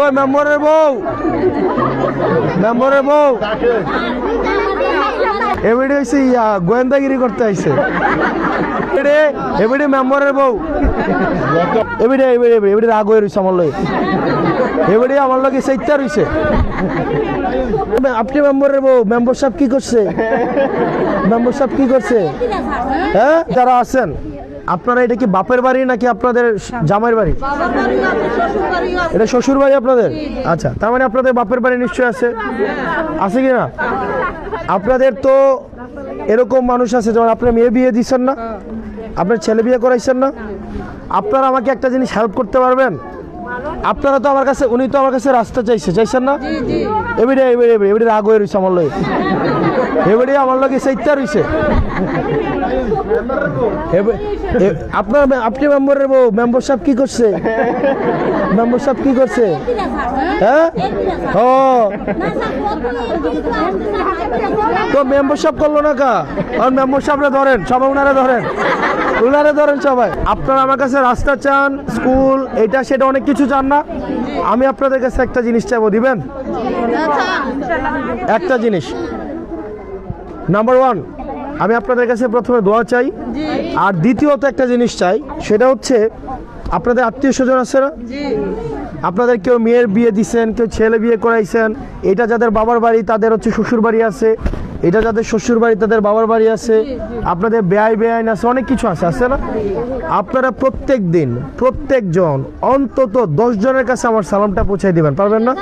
ওই মেম্বারের বউ, মেম্বারের বউ এবারে হয়েছে গোয়েন্দাগিরি করতে আইছে। এবারে মেম্বারের বউ এবারে এবারে এবারে রাগ হয়ে রয়েছে আমার লগে, এবারে আমার লগে সেইটা রয়েছে। আপনি মেম্বারের বউ, মেম্বার সাহেব কি করছে? মেম্বার সাহেব কি করছে? হ্যাঁ, যারা আছেন আপনারা, এটা কি বাপের বাড়ি নাকি আপনাদের জামাইয়ের বাড়ি? এটা শ্বশুর বাড়ি আপনাদের? আচ্ছা, তার মানে আপনাদের বাপের বাড়ি নিশ্চয় আছে, আছে কি না? আপনাদের তো এরকম মানুষ আছে যেমন আপনার মেয়ে বিয়ে দিচ্ছেন না, আপনার ছেলে বিয়ে করাইছেন না, আপনারা আমাকে একটা জিনিস হেল্প করতে পারবেন? আপনারা তো আমার কাছে, উনি তো আমার কাছে রাস্তা চাইছেন না? এবারে এবারে এবারে রাগ হয়ে রয়েছে আমার লগে, এবারে আমার লগে সেইটা রয়েছে। আপনার আপনি মেম্বারের বউ, মেম্বার সাহেব কি করছে? মেম্বার সাহেব কি করছে? হ্যাঁ, ও তো মেম্বার সাহেব করলো না কা? আর মেম্বার সাহেবরা ধরেন সবাই, উনারা ধরেন, উনারা ধরেন সবাই। আপনারা আমার কাছে রাস্তা চান, স্কুল, এটা সেটা অনেক কিছু চান না? আমি আপনাদের কাছে একটা জিনিস চাইবো, দিবেন? একটা জিনিস, নাম্বার ওয়ান, আমি আপনাদের কাছে প্রথমে দোয়া চাই, আর দ্বিতীয়ত একটা জিনিস চাই, সেটা হচ্ছে আপনাদের আত্মীয় স্বজন আছে না? আপনাদের কেউ মেয়ের বিয়ে দিচ্ছেন, কেউ ছেলে বিয়ে করাইছেন, এটা যাদের বাবার বাড়ি তাদের হচ্ছে শ্বশুর বাড়ি আছে, এটা যাদের শ্বশুর বাড়ি তাদের বাবার বাড়ি আছে, আপনাদের বেআইন আছে, অনেক কিছু আছে না? আপনারা প্রত্যেক দিন প্রত্যেকজন অন্তত 10 জনের কাছে আমার সালামটা পৌঁছাই দিবেন, পারবেন না?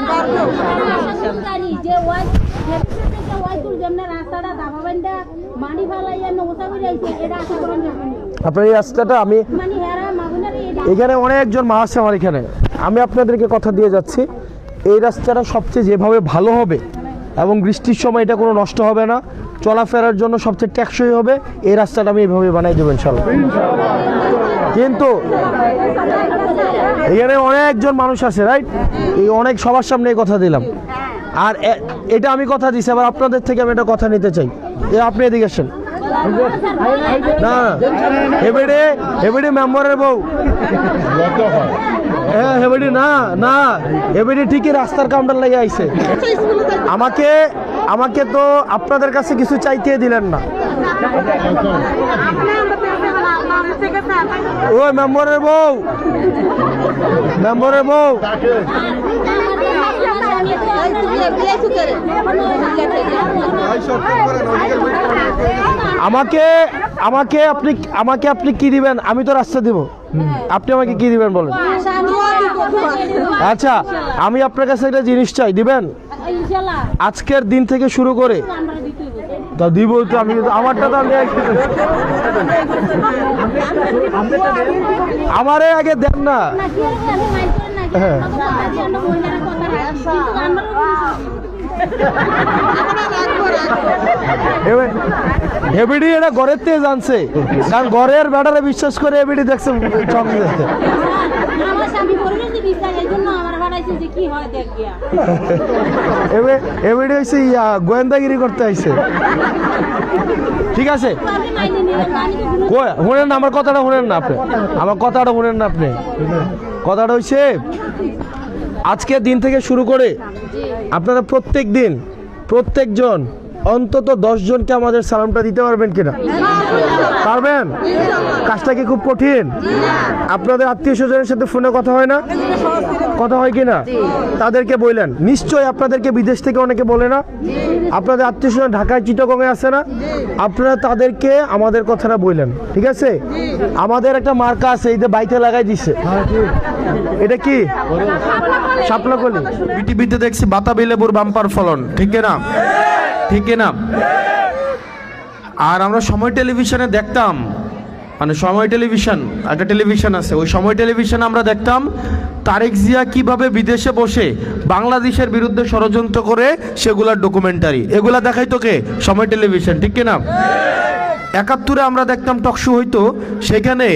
আপনার এই রাস্তাটা, আমি এখানে অনেকজন মা আছে আমার এখানে, আমি আপনাদেরকে কথা দিয়ে যাচ্ছি, এই রাস্তাটা সবচেয়ে যেভাবে ভালো হবে এবং বৃষ্টির সময় এটা কোনো নষ্ট হবে না, চলাফেরার জন্য সবচেয়ে টেকসই হবে, এই রাস্তাটা আমি এইভাবে বানাই দেবো ইনশাল্লাহ। কিন্তু এখানে অনেকজন মানুষ আছে, রাইট? এই অনেক সবার সামনে এই কথা দিলাম, আর এটা আমি কথা দিছি, আবার আপনাদের থেকে আমি এটা কথা নিতে চাই। আপনি এদিকে আসেন না, এবারে এবারে মেম্বারের বউ, হ্যাঁ এবারে না না, এবারে ঠিকই রাস্তার কাউন্টার লেগে আইছে। আমাকে তো আপনাদের কাছে কিছু চাইতে দিলেন না। ওই মেম্বারের বউ, মেম্বারের বউ আমাকে আপনি কি দিবেন? আমি তো রাস্তা দিব, আপনি আমাকে কি দিবেন বলেন? আচ্ছা, আমি আপনার কাছে একটা জিনিস চাই, দিবেন? আজকের দিন থেকে শুরু করে তা দিব তো, আমি আমারটা তো আমারে আগে দেন না। হ্যাঁ, এবিডি এটা ঘরের থেকে জানছে, কারণ ঘরের ব্যাটারে বিশ্বাস করে এবিডি দেখছে এবিডি হয়েছে গোয়েন্দাগিরি করতে আইছে। ঠিক আছে, শুনেন না আমার কথাটা, শুনেন না আপনি আমার কথাটা, শুনেন না আপনি। কথাটা হয়েছে আজকের দিন থেকে শুরু করে আপনারা প্রত্যেক দিন প্রত্যেকজন অন্তত 10 জনকে আমাদের সালামটা দিতে পারবেন কিনা? পারবেন? কাজটা কি খুব কঠিন? আপনাদের আত্মীয় স্বজনের সাথে ফোনে কথা হয় না? কথা হয় কিনা? তাদেরকে বললেন, নিশ্চয়ই আপনাদেরকে বিদেশ থেকে অনেকে বলে না, আপনাদের আত্মীয় স্বজন ঢাকায় চিটাগংয়ে আছে না, আপনারা তাদেরকে আমাদের কথাটা বললেন। ঠিক আছে, আমাদের একটা মার্কা আছে, এই যে বাইতে লাগাই দিচ্ছে, এটা কি শাপলাকলি। টিভিতে দেখছি বাতাবি লেবুর বাম্পার ফলন, ঠিক না? ঠিক না? আর আমরা সময় টেলিভিশনে দেখতাম, মানে সময় টেলিভিশন, একটা টেলিভিশন আছে, ওই সময় টেলিভিশনে আমরা দেখতাম তারেক জিয়া কিভাবে বিদেশে বসে বাংলাদেশের বিরুদ্ধে ষড়যন্ত্র করে সেগুলার ডকুমেন্টারি, এগুলা দেখাইতো কে? সময় টেলিভিশন, ঠিক না? 71-এ আমরা দেখতাম টকশো হইতো, সেখানে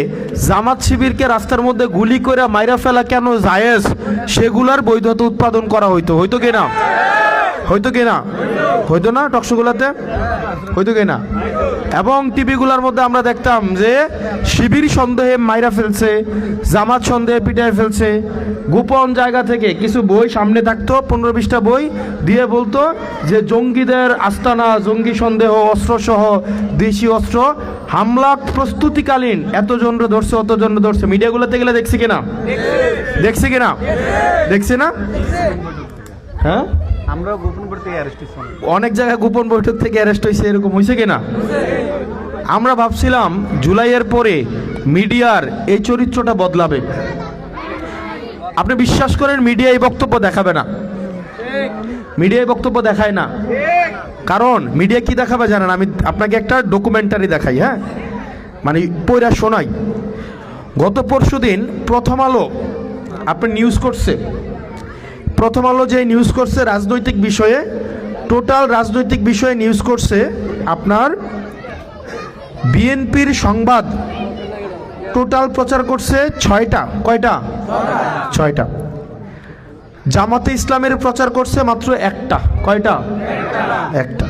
জামাত শিবিরকে রাস্তার মধ্যে গুলি করে মাইরা ফেলা কেন জায়েজ, সেগুলার বৈধতা উৎপাদন করা হইতো, হইতো কিনা? হয়তো কি না? হয়তো না টকশোগুলোতে? হয়তো কি না? এবং টিভিগুলোর মধ্যে আমরা দেখতাম যে শিবির সন্দেহে মাইরা ফেলছে, জামাত সন্দেহে পিটায় ফেলছে। গোপন জায়গা থেকে কিছু বই সামনে থাকতো, 15-20টা বই দিয়ে বলতো যে জঙ্গিদের আস্তানা, জঙ্গি সন্দেহ, অস্ত্রসহ দেশি অস্ত্র, হামলা প্রস্তুতিকালীন এতজন ধরছে, অতজন ধরছে। মিডিয়াগুলোতে গেলে দেখছি কিনা? দেখছি কিনা? দেখছি না? হ্যাঁ, আমরা গোপন বৈঠক থেকে অ্যারেস্ট হইছি, অনেক জায়গায় গোপন বৈঠক থেকে অ্যারেস্ট হয়েছে, এরকম হয়েছে কিনা? আমরা ভাবছিলাম জুলাইয়ের পরে মিডিয়ার এই চরিত্রটা বদলাবে। আপনি বিশ্বাস করেন মিডিয়া এই বক্তব্য দেখাবে না, মিডিয়া এই বক্তব্য দেখায় না। কারণ মিডিয়া কি দেখাবে জানেন? আমি আপনাকে একটা ডকুমেন্টারি দেখাই, হ্যাঁ, মানে পয়রা শোনাই। গত পরশুদিন প্রথম আলো আপনি নিউজ করছে, প্রথম আলো যে নিউজ করছে রাজনৈতিক বিষয়ে, টোটাল রাজনৈতিক বিষয়ে নিউজ করছে আপনার বিএনপির সংবাদ টোটাল প্রচার করছে 6টা। কয়টা? 6টা। জামাতে ইসলামের প্রচার করছে মাত্র 1টা। কয়টা? 1টা।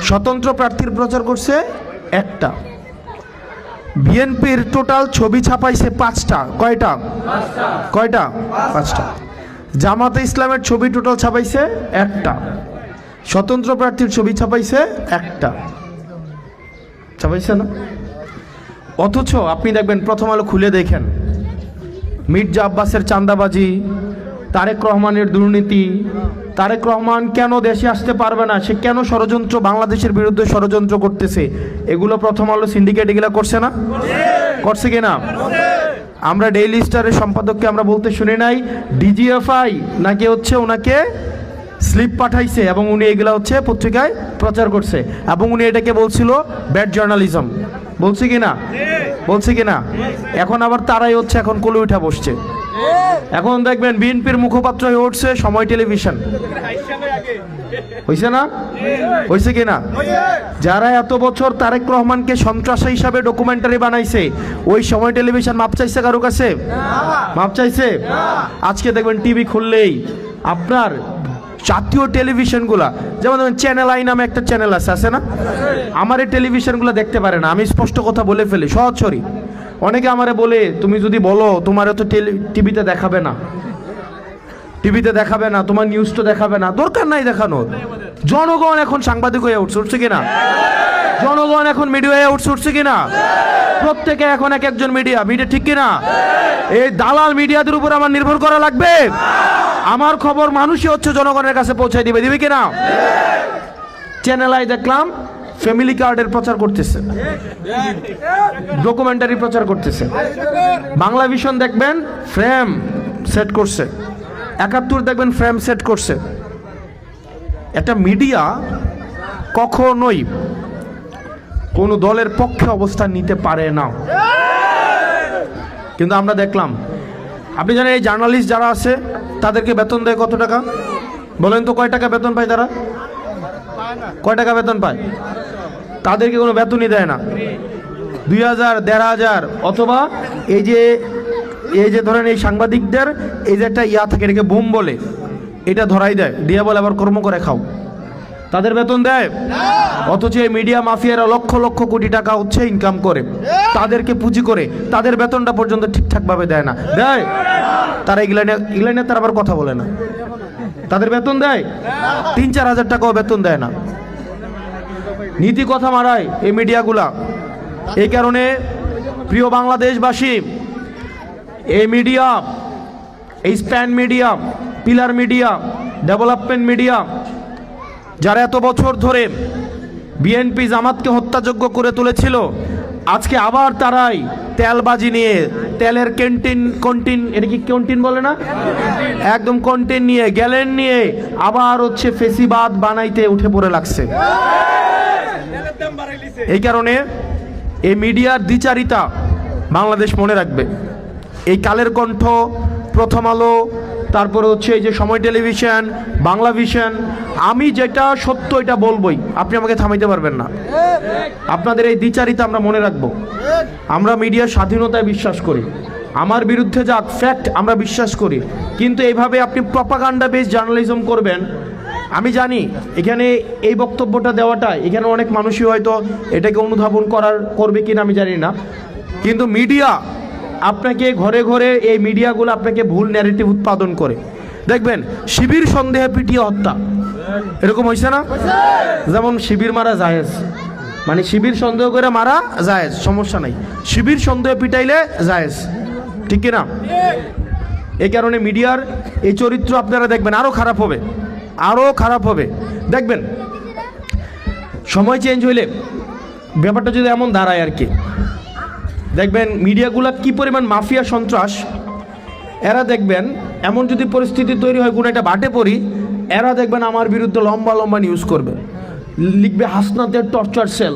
স্বতন্ত্র প্রার্থীর প্রচার করছে 1টা। বিএনপির টোটাল ছবি ছাপাইছে 5টা। কয়টা? কয়টা? 5টা। জামাতে ইসলামের ছবি টোটাল ছাপাইছে 1টা। স্বতন্ত্র প্রার্থীর ছবি ছাপাইছে 1টা। ছাপাইছে না? অথচ আপনি দেখবেন প্রথম আলো খুলে দেখেন, মির্জা আব্বাসের চাঁদাবাজি, তারেক রহমানের দুর্নীতি, তারেক রহমান কেন দেশে আসতে পারবে না, সে কেন ষড়যন্ত্র, বাংলাদেশের বিরুদ্ধে ষড়যন্ত্র করতেছে, এগুলো প্রথম আলো সিন্ডিকেট এগুলো করছে না? করছে কিনা? আমরা ডেইলি স্টারের সম্পাদককে আমরা বলতে শুনি নাই ডিজিএফআই নাকি হচ্ছে ওনাকে স্লিপ পাঠাইছে এবং উনি এগুলা হচ্ছে পত্রিকায় প্রচার করছে, এবং উনি এটাকে বলছিল ব্যাড জার্নালিজম। বলছে কিনা? বলছে কিনা? এখন আবার তারাই হচ্ছে এখন কোলে উঠা বসছে। এখন দেখবেন বিএনপির মুখপাত্র হয়ে উঠছে সময় টেলিভিশন। হয়েছে না? হয়েছে কিনা? যারা এত বছর তারেক রহমানকে সন্ত্রাসী হিসাবে ডকুমেন্টারি বানাইছে, ওই সময় টেলিভিশন মাপ চাইছে কারো কাছে? মাপ চাইছে? আজকে দেখবেন টিভি খুললেই আপনার জাতীয় টেলিভিশনগুলা, যেমন ধরুন চ্যানেল আই নামে একটা চ্যানেল আছে না? আমার এই টেলিভিশনগুলো দেখতে পারে না, আমি স্পষ্ট কথা বলে ফেলি সরাসরি। অনেকে আমারে বলে তুমি যদি বলো তোমার তো টিভিতে দেখাবে না, টিভিতে দেখাবে না, তোমার নিউজ তো দেখাবে না, দরকার নাই দেখানোর। জনগণ এখন সাংবাদিক হয়ে উঠছে কিনা? জনগণ এখন মিডিয়া হয়ে উঠছে কিনা? প্রত্যেকে এখন এক একজন মিডিয়া, ঠিক কিনা? এই দালাল মিডিয়াদের উপর আমার নির্ভর করা লাগবে? আমার খবর মানুষই হচ্ছে জনগণের কাছে পৌঁছায় দিবে, দিবে কিনা? চ্যানেল আই দেখলাম ফ্যামিলি কার্ডের প্রচার করতেছে, ডকুমেন্টারি প্রচার করতেছে। বাংলা ভিশন দেখবেন ফ্রেম সেট করছে, 71 দেখবেন ফ্রেম সেট করছে। একটা মিডিয়া কখনোই কোনো দলের পক্ষে অবস্থান নিতে পারে না। কিন্তু আমরা দেখলাম, আপনি জানেন এই জার্নালিস্ট যারা আছে তাদেরকে বেতন দেয় কত টাকা? বলেন তো কয় টাকা বেতন পায় তারা? কয় টাকা বেতন পায়? তাদেরকে কোনো বেতনই দেয় না। 2000, 1500, অথবা এই যে ধরেন এই সাংবাদিকদের এই যে একটা ইয়া থাকে, এটাকে বুম বলে, এটা ধরাই দেয়, দিয়ে বলে আবার কর্ম করে খাও। তাদের বেতন দেয়? অথচ এই মিডিয়া মাফিয়ারা লক্ষ লক্ষ কোটি টাকা হচ্ছে ইনকাম করে, তাদেরকে পুঁজি করে তাদের বেতনটা পর্যন্ত ঠিকঠাক ভাবে দেয় না। দেয়? তারা ইংল্যান্ডে তারা আবার কথা বলে না। তাদের বেতন দেয়? 3-4 হাজার টাকাও বেতন দেয় না। নীতি কথা মারায় এই মিডিয়াগুলা। এই কারণে প্রিয় বাংলাদেশবাসী, এই মিডিয়া, এই span media, pillar media, development media, যারা এত বছর ধরে বিএনপি জামাতকে হত্যাযোগ্য করে তুলেছিল, আজকে আবার তারাই তেলবাজি নিয়ে, তেলের কন্টিন, এটা কি কন্টিন বলে না? একদম কন্টিন নিয়ে, গ্যালেন নিয়ে আবার হচ্ছে ফেসিবাদ বানাইতে উঠে পড়ে লাগছে। এই কারণে এই মিডিয়ার দ্বিচারিতা বাংলাদেশ মনে রাখবে। এই কালের কণ্ঠ, প্রথম আলো, তারপরে হচ্ছে এই যে সময় টেলিভিশন, বাংলা ভিশন, আমি যেটা সত্য এটা বলবই, আপনি আমাকে থামাইতে পারবেন না। আপনাদের এই দ্বিচারিতা আমরা মনে রাখবো। আমরা মিডিয়ার স্বাধীনতায় বিশ্বাস করি, আমার বিরুদ্ধে যাক ফ্যাক্ট আমরা বিশ্বাস করি, কিন্তু এইভাবে আপনি প্রপাগান্ডা বেস জার্নালিজম করবেন, আমি জানি এখানে এই বক্তব্যটা দেওয়াটা এখানে অনেক মানুষই হয়তো এটাকে অনুধাবন করবে কিনা আমি জানি না, কিন্তু মিডিয়া আপনাকে ঘরে ঘরে এই মিডিয়াগুলো আপনাকে ভুল ন্যারেটিভ উৎপাদন করে। দেখবেন শিবির সন্দেহে পিটিয়ে হত্যা, এরকম হয়েছে না? যেমন শিবির মারা জায়েজ, মানে শিবির সন্দেহ করে মারা জায়েজ, সমস্যা নাই, শিবির সন্দেহে পিটাইলে জায়েজ, ঠিক কিনা? এই কারণে মিডিয়ার এই চরিত্র আপনারা দেখবেন আরও খারাপ হবে, আরও খারাপ হবে। দেখবেন সময় চেঞ্জ হইলে ব্যাপারটা যদি এমন দাঁড়ায় আর কি, দেখবেন মিডিয়াগুলা কি পরিমাণ মাফিয়া সন্ত্রাস, এরা দেখবেন এমন যদি পরিস্থিতি তৈরি হয় কোনো একটা বাটে পড়ি, এরা দেখবেন আমার বিরুদ্ধে লম্বা লম্বা নিউজ করবে, লিখবে হাসনাতের টর্চার সেল,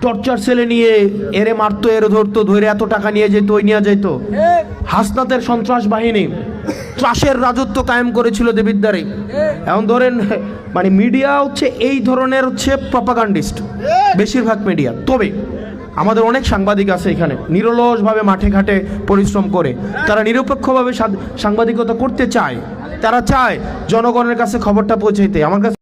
টর্চার সেলে নিয়ে এরে মারতো, এরে ধরতো, ধরে এত টাকা নিয়ে যেত, ওই নিয়ে যেত। হাসনাতের সন্ত্রাস বাহিনী ত্রাসের রাজত্ব কায়েম করেছিল দেবিদ্বারে। এখন ধরেন মানে মিডিয়া হচ্ছে এই ধরনের হচ্ছে প্রপাগান্ডিস্ট বেশিরভাগ মিডিয়া। তবে আমাদের অনেক সাংবাদিক আছে এখানে নিরলসভাবে মাঠে ঘাটে পরিশ্রম করে, তারা নিরপেক্ষভাবে সাংবাদিকতা করতে চায়, তারা চায় জনগণের কাছে খবরটা পৌঁছাইতে। আমার কাছে